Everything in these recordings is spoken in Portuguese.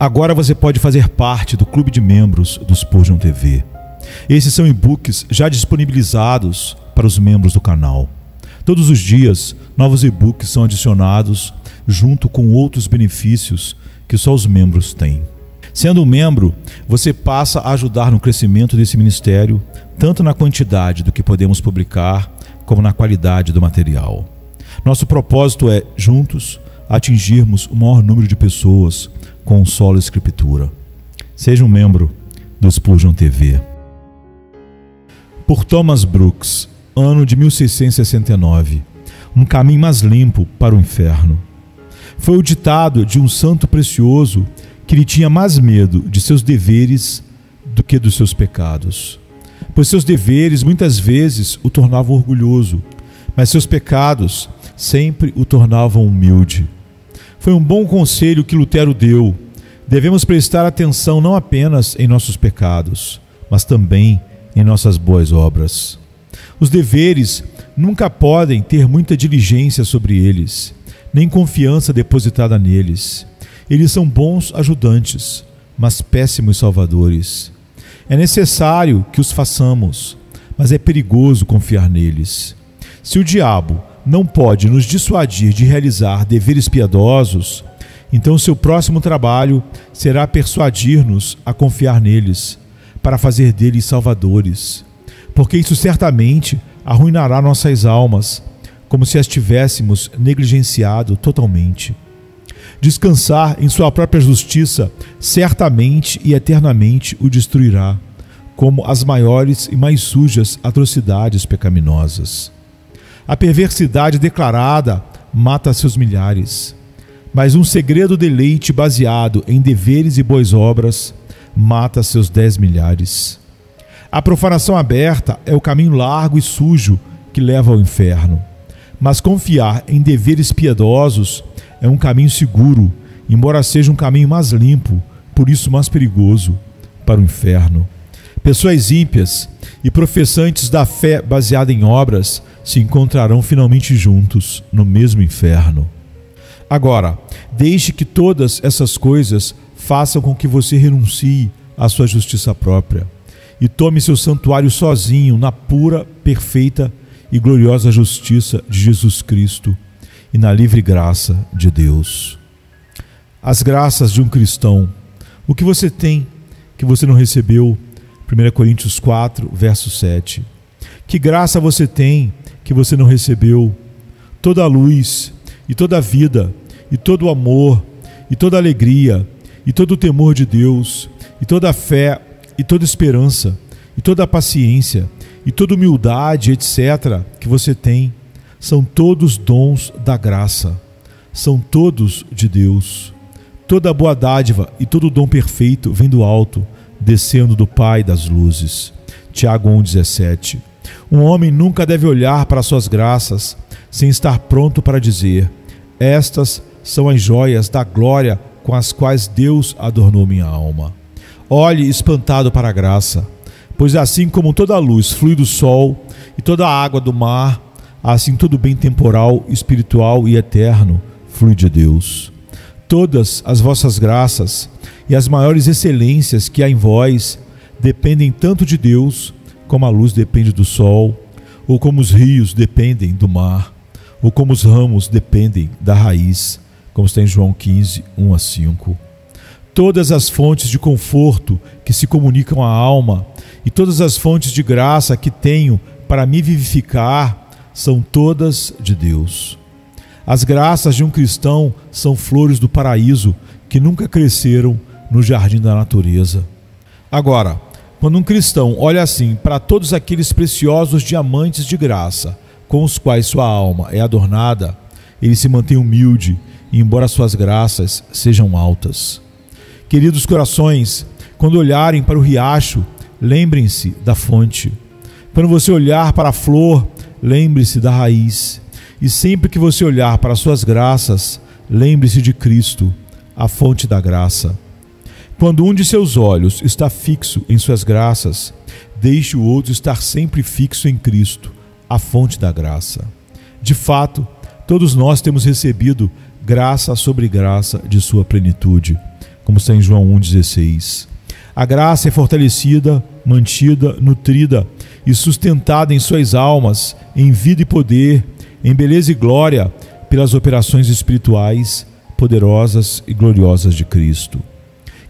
Agora você pode fazer parte do clube de membros do Spurgeon TV. Esses são e-books já disponibilizados para os membros do canal. Todos os dias, novos e-books são adicionados junto com outros benefícios que só os membros têm. Sendo um membro, você passa a ajudar no crescimento desse ministério, tanto na quantidade do que podemos publicar, como na qualidade do material. Nosso propósito é, juntos, atingirmos o maior número de pessoas com solo escritura. Seja um membro do Spurgeon TV. Por Thomas Brooks, ano de 1669, um caminho mais limpo para o inferno. Foi o ditado de um santo precioso que lhe tinha mais medo de seus deveres do que dos seus pecados. Pois seus deveres muitas vezes o tornavam orgulhoso, mas seus pecados sempre o tornavam humilde. Foi um bom conselho que Lutero deu. Devemos prestar atenção não apenas em nossos pecados, mas também em nossas boas obras. Os deveres nunca podem ter muita diligência sobre eles, nem confiança depositada neles. Eles são bons ajudantes, mas péssimos salvadores. É necessário que os façamos, mas é perigoso confiar neles. Se o diabo não pode nos dissuadir de realizar deveres piedosos, então seu próximo trabalho será persuadir-nos a confiar neles, para fazer deles salvadores, porque isso certamente arruinará nossas almas, como se as tivéssemos negligenciado totalmente. Descansar em sua própria justiça certamente e eternamente o destruirá, como as maiores e mais sujas atrocidades pecaminosas. A perversidade declarada mata seus milhares, mas um segredo deleite baseado em deveres e boas obras mata seus 10 milhares. A profanação aberta é o caminho largo e sujo que leva ao inferno, mas confiar em deveres piedosos é um caminho seguro, embora seja um caminho mais limpo, por isso mais perigoso, para o inferno. Pessoas ímpias e professantes da fé baseada em obras se encontrarão finalmente juntos no mesmo inferno. Agora, deixe que todas essas coisas façam com que você renuncie à sua justiça própria e tome seu santuário sozinho na pura, perfeita e gloriosa justiça de Jesus Cristo e na livre graça de Deus. As graças de um cristão. O que você tem que você não recebeu? 1 Coríntios 4, verso 7. Que graça você tem que você não recebeu? Toda a luz e toda a vida e todo o amor e toda a alegria e todo o temor de Deus e toda a fé e toda a esperança e toda a paciência e toda a humildade, etc., que você tem, são todos dons da graça, são todos de Deus. Toda a boa dádiva e todo o dom perfeito vem do alto, descendo do Pai das luzes. Tiago 1,17. Um homem nunca deve olhar para suas graças sem estar pronto para dizer: estas são as joias da glória com as quais Deus adornou minha alma. Olhe espantado para a graça, pois assim como toda a luz flui do sol e toda a água do mar, assim todo bem temporal, espiritual e eterno flui de Deus. Todas as vossas graças e as maiores excelências que há em vós dependem tanto de Deus como a luz depende do sol, ou como os rios dependem do mar, ou como os ramos dependem da raiz, como está em João 15, 1-5. Todas as fontes de conforto que se comunicam à alma e todas as fontes de graça que tenho para me vivificar são todas de Deus. As graças de um cristão são flores do paraíso que nunca cresceram no jardim da natureza. Agora, quando um cristão olha assim para todos aqueles preciosos diamantes de graça com os quais sua alma é adornada, ele se mantém humilde, embora suas graças sejam altas. Queridos corações, quando olharem para o riacho, lembrem-se da fonte. Quando você olhar para a flor, lembre-se da raiz. E sempre que você olhar para suas graças, lembre-se de Cristo, a fonte da graça. Quando um de seus olhos está fixo em suas graças, deixe o outro estar sempre fixo em Cristo, a fonte da graça. De fato, todos nós temos recebido graça sobre graça de sua plenitude, como está em João 1,16. A graça é fortalecida, mantida, nutrida e sustentada em suas almas, em vida e poder, em beleza e glória, pelas operações espirituais poderosas e gloriosas de Cristo.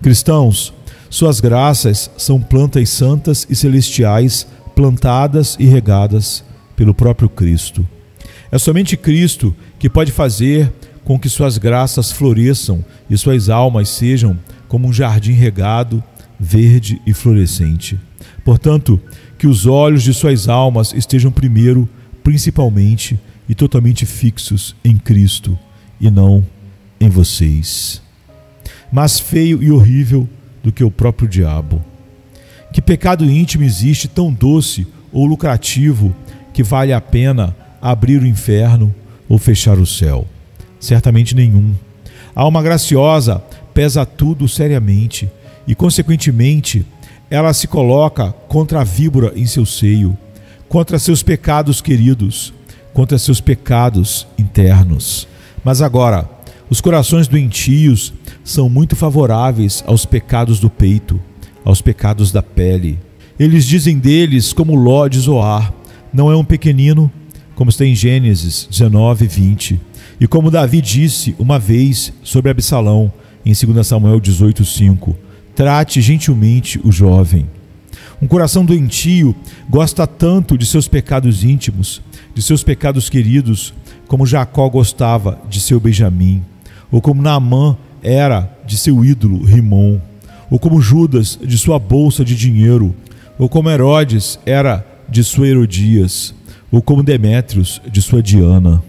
Cristãos, suas graças são plantas santas e celestiais, plantadas e regadas pelo próprio Cristo. É somente Cristo que pode fazer com que suas graças floresçam e suas almas sejam como um jardim regado, verde e florescente. Portanto, que os olhos de suas almas estejam primeiro, principalmente e totalmente fixos em Cristo e não em vocês. Mais feio e horrível do que o próprio diabo. Que pecado íntimo existe tão doce ou lucrativo que vale a pena abrir o inferno ou fechar o céu? Certamente nenhum. A alma graciosa pesa tudo seriamente e, consequentemente, ela se coloca contra a víbora em seu seio, contra seus pecados queridos, contra seus pecados internos. Mas agora, os corações doentios são muito favoráveis aos pecados do peito, aos pecados da pele. Eles dizem deles como Ló de Zoar: não é um pequenino, como está em Gênesis 19:20, e como Davi disse uma vez sobre Absalão, em 2 Samuel 18:5, trate gentilmente o jovem. Um coração doentio gosta tanto de seus pecados íntimos, de seus pecados queridos, como Jacó gostava de seu Benjamim, ou como Naamã era de seu ídolo Rimon, ou como Judas de sua bolsa de dinheiro, ou como Herodes era de sua Herodias, ou como Demétrios de sua Diana.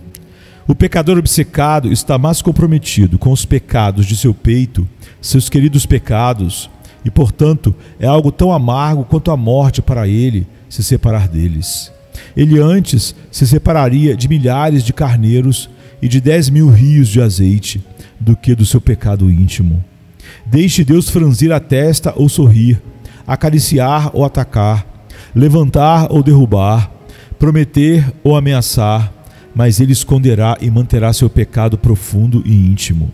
O pecador obcecado está mais comprometido com os pecados de seu peito, seus queridos pecados, e, portanto, é algo tão amargo quanto a morte para ele se separar deles. Ele antes se separaria de milhares de carneiros e de 10.000 rios de azeite do que do seu pecado íntimo. Deixe Deus franzir a testa ou sorrir, acariciar ou atacar, levantar ou derrubar, prometer ou ameaçar, mas ele esconderá e manterá seu pecado profundo e íntimo.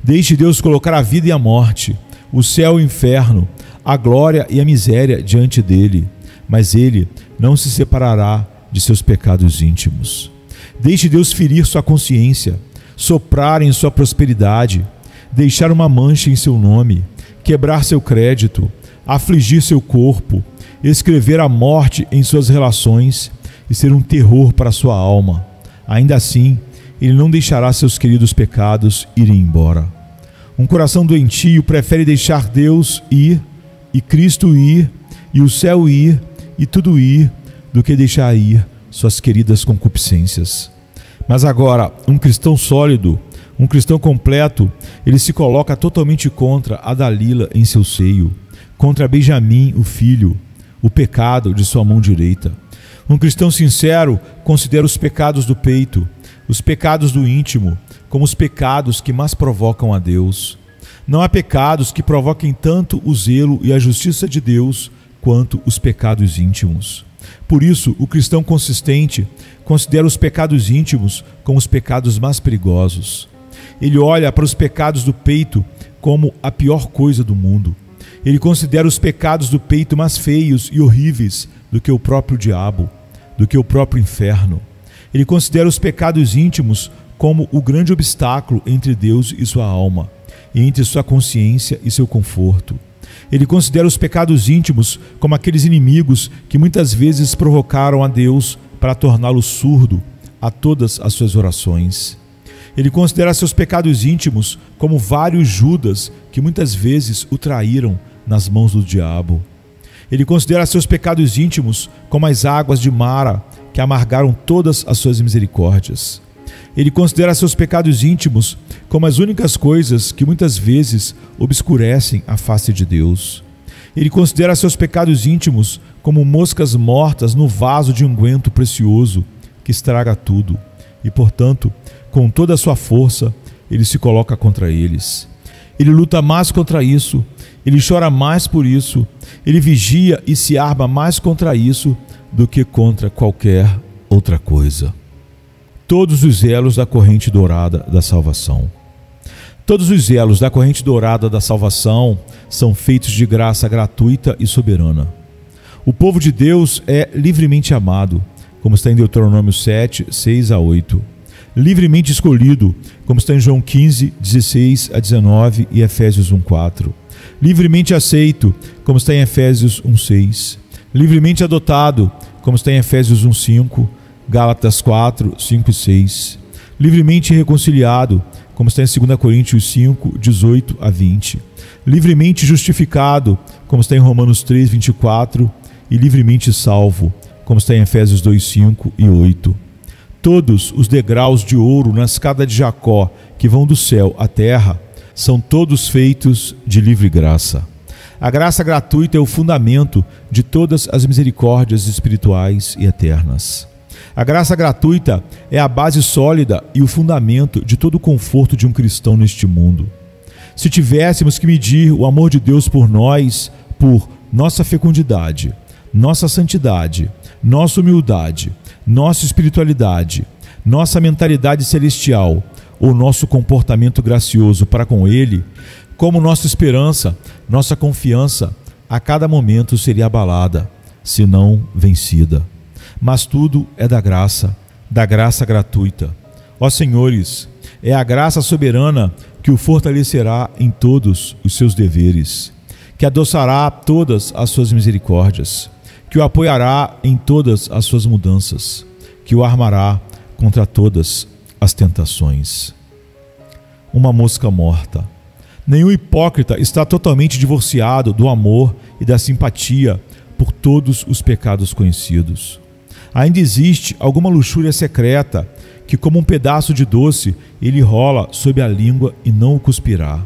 Deixe Deus colocar a vida e a morte, o céu e o inferno, a glória e a miséria diante dele, mas ele não se separará de seus pecados íntimos. Deixe Deus ferir sua consciência, soprar em sua prosperidade, deixar uma mancha em seu nome, quebrar seu crédito, afligir seu corpo, escrever a morte em suas relações e ser um terror para sua alma. Ainda assim, ele não deixará seus queridos pecados irem embora. Um coração doentio prefere deixar Deus ir, e Cristo ir, e o céu ir, e tudo ir, do que deixar ir suas queridas concupiscências. Mas agora, um cristão sólido, um cristão completo, ele se coloca totalmente contra a Dalila em seu seio, contra Benjamim, o filho, o pecado de sua mão direita. Um cristão sincero considera os pecados do peito, os pecados do íntimo, como os pecados que mais provocam a Deus. Não há pecados que provoquem tanto o zelo e a justiça de Deus quanto os pecados íntimos. Por isso, o cristão consistente considera os pecados íntimos como os pecados mais perigosos. Ele olha para os pecados do peito como a pior coisa do mundo. Ele considera os pecados do peito mais feios e horríveis do que o próprio diabo, do que o próprio inferno. Ele considera os pecados íntimos como o grande obstáculo entre Deus e sua alma, e entre sua consciência e seu conforto. Ele considera os pecados íntimos como aqueles inimigos que muitas vezes provocaram a Deus para torná-lo surdo a todas as suas orações. Ele considera seus pecados íntimos como vários Judas que muitas vezes o traíram nas mãos do diabo. Ele considera seus pecados íntimos como as águas de Mara que amargaram todas as suas misericórdias. Ele considera seus pecados íntimos como as únicas coisas que muitas vezes obscurecem a face de Deus. Ele considera seus pecados íntimos como moscas mortas no vaso de unguento precioso que estraga tudo. E, portanto, com toda a sua força, ele se coloca contra eles. Ele luta mais contra isso, ele chora mais por isso, ele vigia e se arma mais contra isso do que contra qualquer outra coisa. Todos os elos da corrente dourada da salvação. Todos os elos da corrente dourada da salvação são feitos de graça gratuita e soberana. O povo de Deus é livremente amado, como está em Deuteronômio 7, 6 a 8. Livremente escolhido, como está em João 15, 16 a 19 e Efésios 1, 4. Livremente aceito, como está em Efésios 1, 6. Livremente adotado, como está em Efésios 1, 5, Gálatas 4, 5 e 6. Livremente reconciliado, como está em 2 Coríntios 5, 18 a 20. Livremente justificado, como está em Romanos 3, 24. E livremente salvo, como está em Efésios 2, 5 e 8. Todos os degraus de ouro na escada de Jacó, que vão do céu à terra, são todos feitos de livre graça. A graça gratuita é o fundamento de todas as misericórdias espirituais e eternas. A graça gratuita é a base sólida e o fundamento de todo o conforto de um cristão neste mundo. Se tivéssemos que medir o amor de Deus por nós, por nossa fecundidade, nossa santidade, nossa humildade, nossa espiritualidade, nossa mentalidade celestial ou nosso comportamento gracioso para com Ele, como nossa esperança, nossa confiança, a cada momento seria abalada, se não vencida. Mas tudo é da graça gratuita. Ó senhores, é a graça soberana que o fortalecerá em todos os seus deveres, que adoçará todas as suas misericórdias, que o apoiará em todas as suas mudanças, que o armará contra todas as tentações. Uma mosca morta. Nenhum hipócrita está totalmente divorciado do amor e da simpatia por todos os pecados conhecidos. Ainda existe alguma luxúria secreta que, como um pedaço de doce, ele rola sob a língua e não o cuspirá.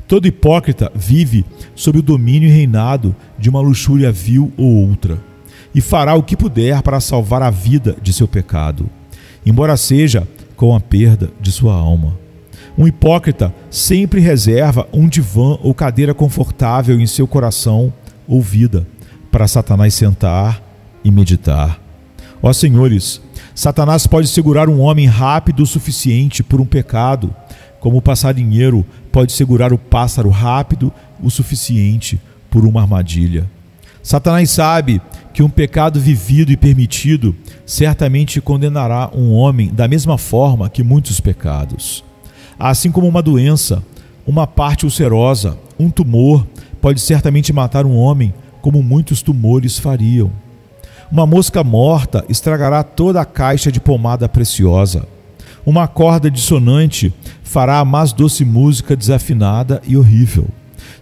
Todo hipócrita vive sob o domínio e reinado de uma luxúria vil ou outra, e fará o que puder para salvar a vida de seu pecado, embora seja com a perda de sua alma. Um hipócrita sempre reserva um divã ou cadeira confortável em seu coração ou vida, para Satanás sentar e meditar. Ó senhores, Satanás pode segurar um homem rápido o suficiente por um pecado, como o passarinheiro pode segurar o pássaro rápido o suficiente por uma armadilha. Satanás sabe que um pecado vivido e permitido certamente condenará um homem da mesma forma que muitos pecados. Assim como uma doença, uma parte ulcerosa, um tumor pode certamente matar um homem como muitos tumores fariam. Uma mosca morta estragará toda a caixa de pomada preciosa. Uma corda dissonante fará a mais doce música desafinada e horrível.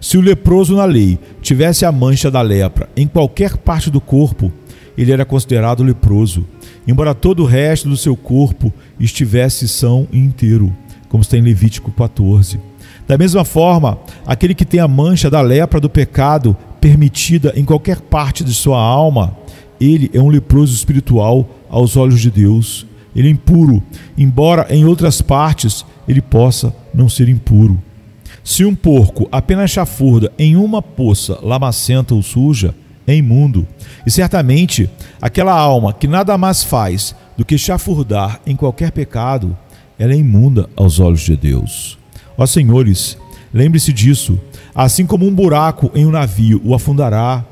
Se o leproso na lei tivesse a mancha da lepra em qualquer parte do corpo, ele era considerado leproso, embora todo o resto do seu corpo estivesse são e inteiro, como está em Levítico 14. Da mesma forma, aquele que tem a mancha da lepra do pecado permitida em qualquer parte de sua alma, ele é um leproso espiritual aos olhos de Deus. Ele é impuro, embora em outras partes ele possa não ser impuro. Se um porco apenas chafurda em uma poça lamacenta ou suja, é imundo. E certamente aquela alma que nada mais faz do que chafurdar em qualquer pecado, ela é imunda aos olhos de Deus. Ó senhores, lembre-se disso. Assim como um buraco em um navio o afundará,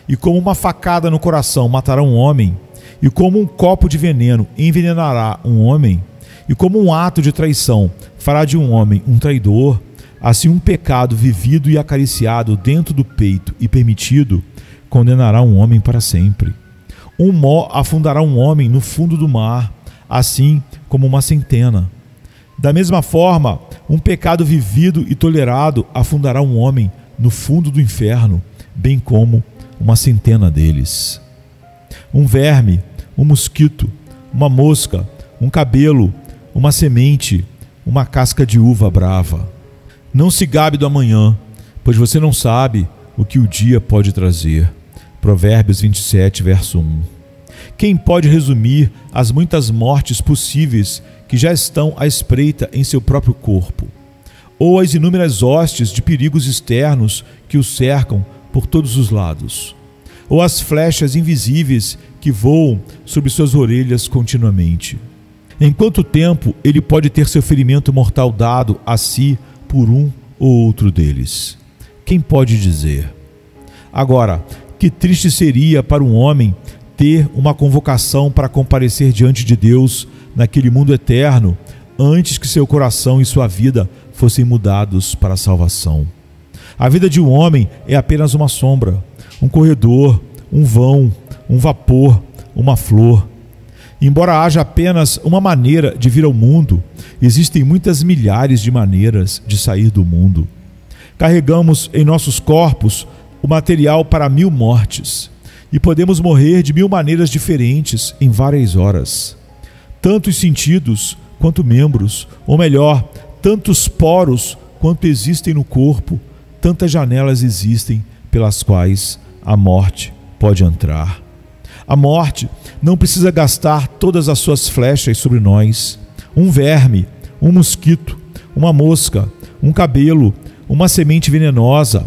e como uma facada no coração matará um homem, e como um copo de veneno envenenará um homem, e como um ato de traição fará de um homem um traidor, assim um pecado vivido e acariciado dentro do peito e permitido condenará um homem para sempre. Um mó afundará um homem no fundo do mar, assim como uma centena. Da mesma forma, um pecado vivido e tolerado afundará um homem no fundo do inferno, bem como uma centena deles. Um verme, um mosquito, uma mosca, um cabelo, uma semente, uma casca de uva brava. Não se gabe do amanhã, pois você não sabe o que o dia pode trazer. Provérbios 27, verso 1. Quem pode resumir as muitas mortes possíveis que já estão à espreita em seu próprio corpo? Ou as inúmeras hostes de perigos externos que o cercam por todos os lados? Ou as flechas invisíveis que voam sobre suas orelhas continuamente? Em quanto tempo ele pode ter seu ferimento mortal dado a si por um ou outro deles. Quem pode dizer? Agora, que triste seria para um homem ter uma convocação para comparecer diante de Deus naquele mundo eterno, antes que seu coração e sua vida fossem mudados para a salvação. A vida de um homem é apenas uma sombra, um corredor, um vão, um vapor, uma flor. Embora haja apenas uma maneira de vir ao mundo, existem muitas milhares de maneiras de sair do mundo. Carregamos em nossos corpos o material para 1000 mortes e podemos morrer de 1000 maneiras diferentes em várias horas. Tantos sentidos quanto membros, ou melhor, tantos poros quanto existem no corpo, tantas janelas existem pelas quais a morte pode entrar. A morte não precisa gastar todas as suas flechas sobre nós. Um verme, um mosquito, uma mosca, um cabelo, uma semente venenosa,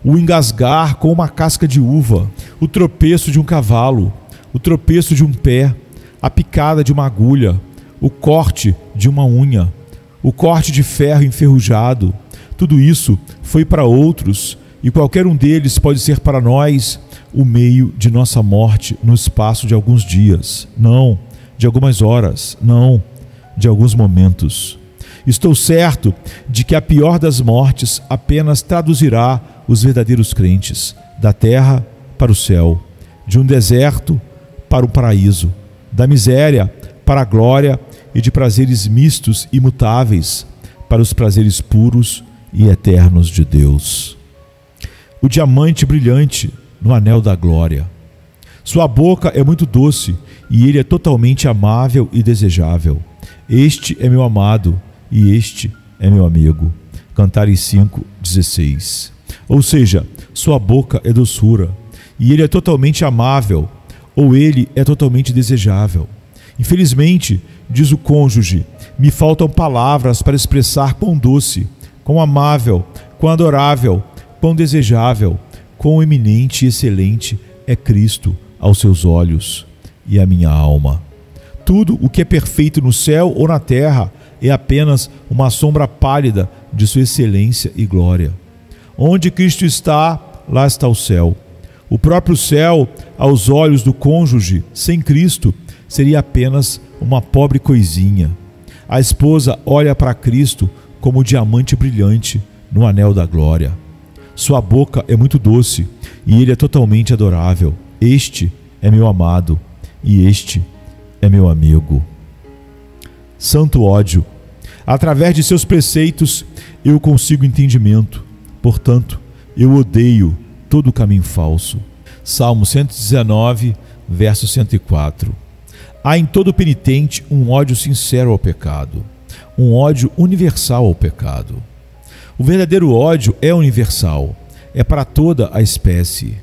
o engasgar com uma casca de uva, o tropeço de um cavalo, o tropeço de um pé, a picada de uma agulha, o corte de uma unha, o corte de ferro enferrujado, tudo isso foi para outros e qualquer um deles pode ser para nós o meio de nossa morte no espaço de alguns dias, não, de algumas horas, não, de alguns momentos. Estou certo de que a pior das mortes apenas traduzirá os verdadeiros crentes da terra para o céu, de um deserto para o paraíso, da miséria para a glória e de prazeres mistos e imutáveis para os prazeres puros e eternos de Deus. O diamante brilhante no anel da glória. Sua boca é muito doce e ele é totalmente amável e desejável. Este é meu amado e este é meu amigo. Cantares 5:16. Ou seja, sua boca é doçura e ele é totalmente amável, ou ele é totalmente desejável. Infelizmente, diz o cônjuge, me faltam palavras para expressar quão doce, quão amável, quão adorável, quão desejável, quão eminente e excelente é Cristo aos seus olhos e à minha alma. Tudo o que é perfeito no céu ou na terra é apenas uma sombra pálida de sua excelência e glória. Onde Cristo está, lá está o céu. O próprio céu, aos olhos do cônjuge, sem Cristo, seria apenas uma pobre coisinha. A esposa olha para Cristo como o diamante brilhante no anel da glória. Sua boca é muito doce e ele é totalmente adorável. Este é meu amado e este é meu amigo. Santo ódio. Através de seus preceitos eu consigo entendimento. Portanto, eu odeio todo o caminho falso. Salmo 119, verso 104. Há em todo penitente um ódio sincero ao pecado, um ódio universal ao pecado. O verdadeiro ódio é universal, é para toda a espécie.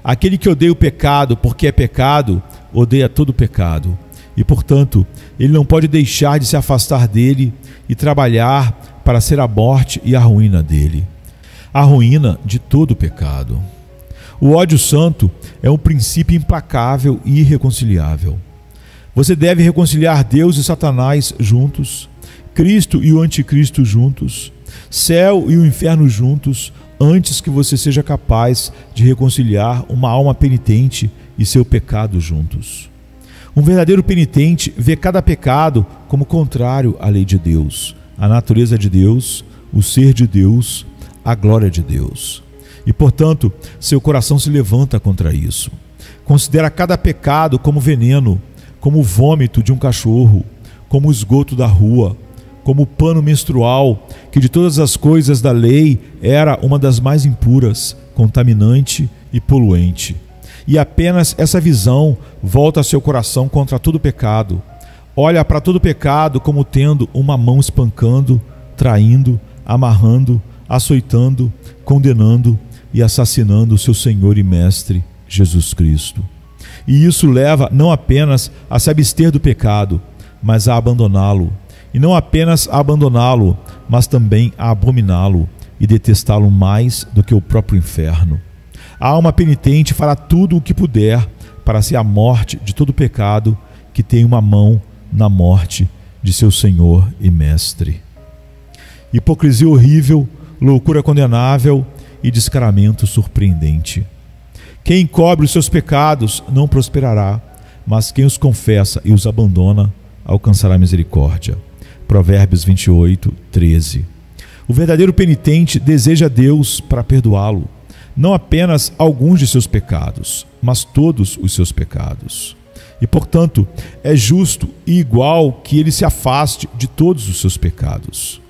Aquele que odeia o pecado porque é pecado, odeia todo o pecado. E, portanto, ele não pode deixar de se afastar dele e trabalhar para ser a morte e a ruína dele. A ruína de todo o pecado. O ódio santo é um princípio implacável e irreconciliável. Você deve reconciliar Deus e Satanás juntos, Cristo e o anticristo juntos, céu e o inferno juntos, antes que você seja capaz de reconciliar uma alma penitente e seu pecado juntos. Um verdadeiro penitente vê cada pecado como contrário à lei de Deus, à natureza de Deus, o ser de Deus, a glória de Deus. E, portanto, seu coração se levanta contra isso. Considera cada pecado como veneno, como o vômito de um cachorro, como o esgoto da rua, como o pano menstrual, que de todas as coisas da lei era uma das mais impuras, contaminante e poluente. E apenas essa visão volta seu coração contra todo pecado. Olha para todo pecado como tendo uma mão espancando, traindo, amarrando, açoitando, condenando e assassinando o seu Senhor e Mestre, Jesus Cristo. E isso leva não apenas a se abster do pecado, mas a abandoná-lo. E não apenas a abandoná-lo, mas também a abominá-lo e detestá-lo mais do que o próprio inferno. A alma penitente fará tudo o que puder para ser a morte de todo pecado que tem uma mão na morte de seu Senhor e Mestre. hipocrisia horrível, loucura condenável e descaramento surpreendente. Quem encobre os seus pecados não prosperará, mas quem os confessa e os abandona alcançará misericórdia. Provérbios 28, 13. O verdadeiro penitente deseja Deus para perdoá-lo, não apenas alguns de seus pecados, mas todos os seus pecados. E, portanto, é justo e igual que ele se afaste de todos os seus pecados.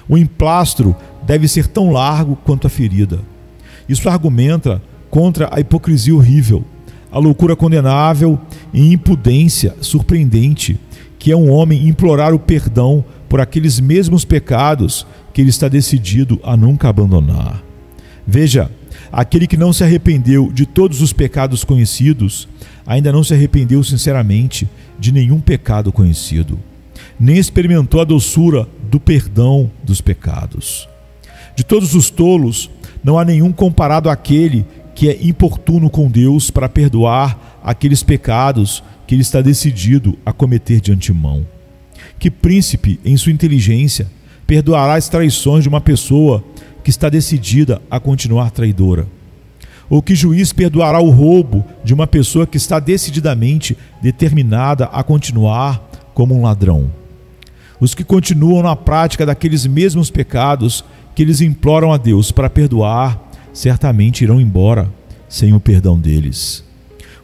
O emplastro deve ser tão largo quanto a ferida. Isso argumenta contra a hipocrisia horrível, a loucura condenável e impudência surpreendente, que é um homem implorar o perdão por aqueles mesmos pecados que ele está decidido a nunca abandonar. Veja, aquele que não se arrependeu de todos os pecados conhecidos, ainda não se arrependeu sinceramente de nenhum pecado conhecido, nem experimentou a doçura do perdão dos pecados. De todos os tolos, não há nenhum comparado àquele que é importuno com Deus para perdoar aqueles pecados que ele está decidido a cometer de antemão. Que príncipe, em sua inteligência, perdoará as traições de uma pessoa que está decidida a continuar traidora? Ou que juiz perdoará o roubo de uma pessoa que está decididamente determinada a continuar como um ladrão? Os que continuam na prática daqueles mesmos pecados que eles imploram a Deus para perdoar, certamente irão embora sem o perdão deles.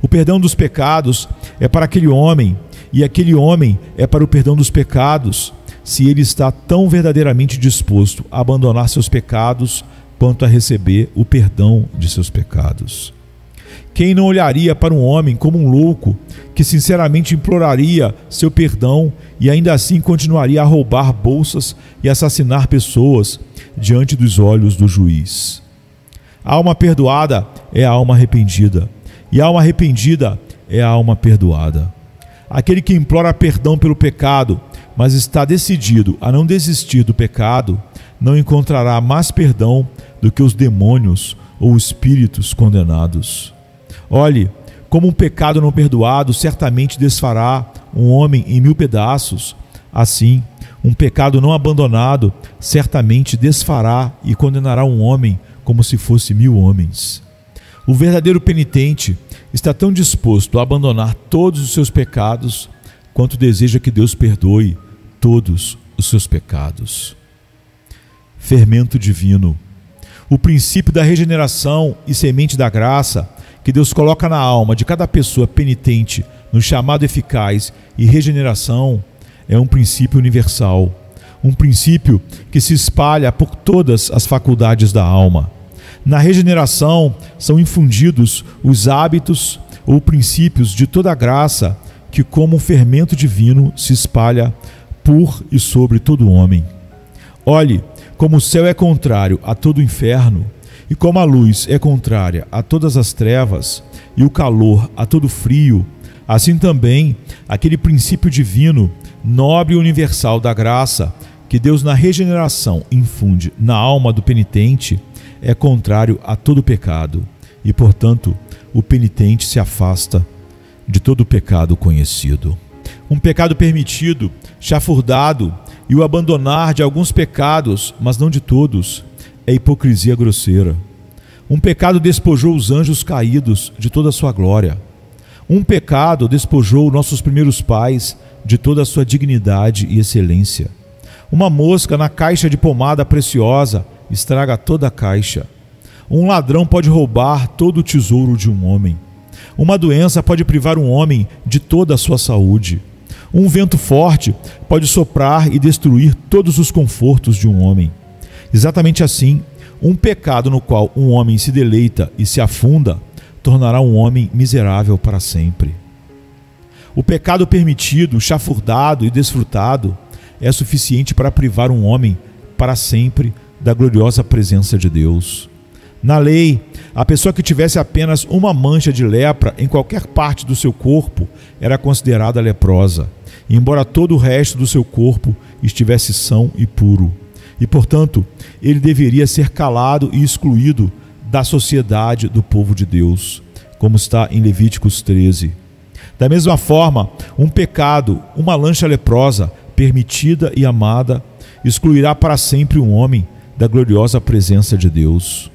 O perdão dos pecados é para aquele homem, e aquele homem é para o perdão dos pecados, se ele está tão verdadeiramente disposto a abandonar seus pecados quanto a receber o perdão de seus pecados. Quem não olharia para um homem como um louco que sinceramente imploraria seu perdão e ainda assim continuaria a roubar bolsas e assassinar pessoas diante dos olhos do juiz? A alma perdoada é a alma arrependida, e a alma arrependida é a alma perdoada. Aquele que implora perdão pelo pecado, mas está decidido a não desistir do pecado, não encontrará mais perdão do que os demônios ou espíritos condenados. Olhe, como um pecado não perdoado certamente desfará um homem em 1000 pedaços, assim, um pecado não abandonado certamente desfará e condenará um homem como se fosse 1000 homens. O verdadeiro penitente está tão disposto a abandonar todos os seus pecados quanto deseja que Deus perdoe todos os seus pecados. Fermento divino. O princípio da regeneração e semente da graça que Deus coloca na alma de cada pessoa penitente no chamado eficaz e regeneração é um princípio universal, um princípio que se espalha por todas as faculdades da alma. Na regeneração são infundidos os hábitos ou princípios de toda a graça que, como um fermento divino, se espalha por e sobre todo homem. Olhe, como o céu é contrário a todo o inferno, e como a luz é contrária a todas as trevas, e o calor a todo frio, assim também aquele princípio divino, nobre e universal da graça, que Deus na regeneração infunde na alma do penitente, é contrário a todo pecado, e, portanto, o penitente se afasta de todo pecado conhecido. Um pecado permitido, chafurdado, e o abandonar de alguns pecados, mas não de todos, é hipocrisia grosseira. Um pecado despojou os anjos caídos de toda a sua glória. Um pecado despojou nossos primeiros pais de toda a sua dignidade e excelência. Uma mosca na caixa de pomada preciosa estraga toda a caixa. Um ladrão pode roubar todo o tesouro de um homem. Uma doença pode privar um homem de toda a sua saúde. Um vento forte pode soprar e destruir todos os confortos de um homem. Exatamente assim, um pecado no qual um homem se deleita e se afunda, tornará um homem miserável para sempre. O pecado permitido, chafurdado e desfrutado é suficiente para privar um homem para sempre da gloriosa presença de Deus. Na lei, a pessoa que tivesse apenas uma mancha de lepra em qualquer parte do seu corpo era considerada leprosa, embora todo o resto do seu corpo estivesse são e puro. E, portanto, ele deveria ser calado e excluído da sociedade do povo de Deus, como está em Levíticos 13. Da mesma forma, um pecado, uma mancha leprosa, permitida e amada, excluirá para sempre um homem da gloriosa presença de Deus.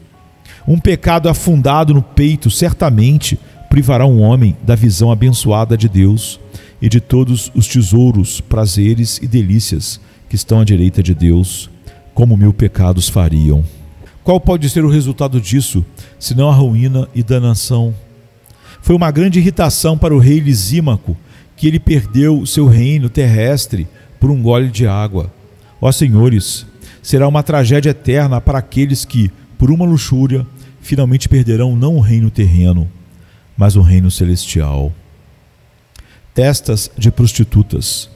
Um pecado afundado no peito certamente privará um homem da visão abençoada de Deus e de todos os tesouros, prazeres e delícias que estão à direita de Deus, como 1000 pecados fariam. Qual pode ser o resultado disso, senão a ruína e danação? Foi uma grande irritação para o rei Lisímaco, que ele perdeu seu reino terrestre por um gole de água. Ó senhores, será uma tragédia eterna para aqueles que, por uma luxúria, finalmente perderão não o reino terreno, mas o reino celestial. Testas de prostitutas.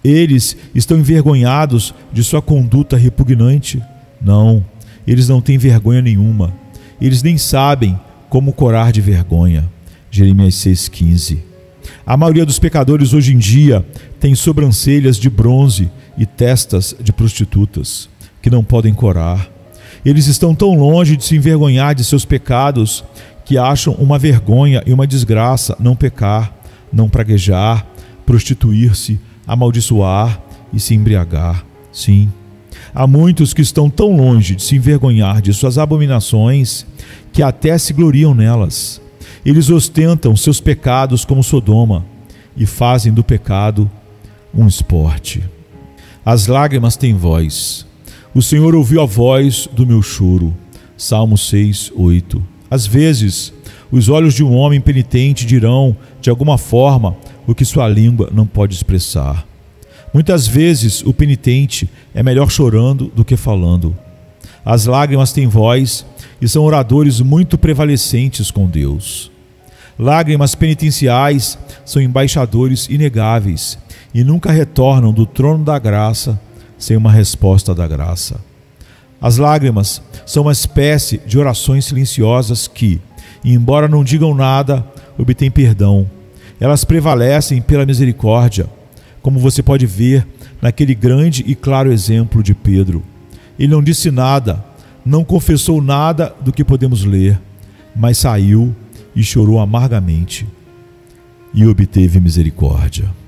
Eles estão envergonhados de sua conduta repugnante? Não, eles não têm vergonha nenhuma. Eles nem sabem como corar de vergonha. Jeremias 6,15. A maioria dos pecadores hoje em dia tem sobrancelhas de bronze e testas de prostitutas, que não podem corar. Eles estão tão longe de se envergonhar de seus pecados que acham uma vergonha e uma desgraça não pecar, não praguejar, prostituir-se, amaldiçoar e se embriagar. Sim, há muitos que estão tão longe de se envergonhar de suas abominações que até se gloriam nelas. Eles ostentam seus pecados como Sodoma e fazem do pecado um esporte. As lágrimas têm voz. O Senhor ouviu a voz do meu choro. Salmo 6:8. Às vezes, os olhos de um homem penitente dirão, de alguma forma, o que sua língua não pode expressar. Muitas vezes, o penitente é melhor chorando do que falando. As lágrimas têm voz e são oradores muito prevalecentes com Deus. Lágrimas penitenciais são embaixadores inegáveis e nunca retornam do trono da graça sem uma resposta da graça. As lágrimas são uma espécie de orações silenciosas que, embora não digam nada, obtêm perdão. Elas prevalecem pela misericórdia, como você pode ver naquele grande e claro exemplo de Pedro. Ele não disse nada, não confessou nada do que podemos ler, mas saiu e chorou amargamente e obteve misericórdia.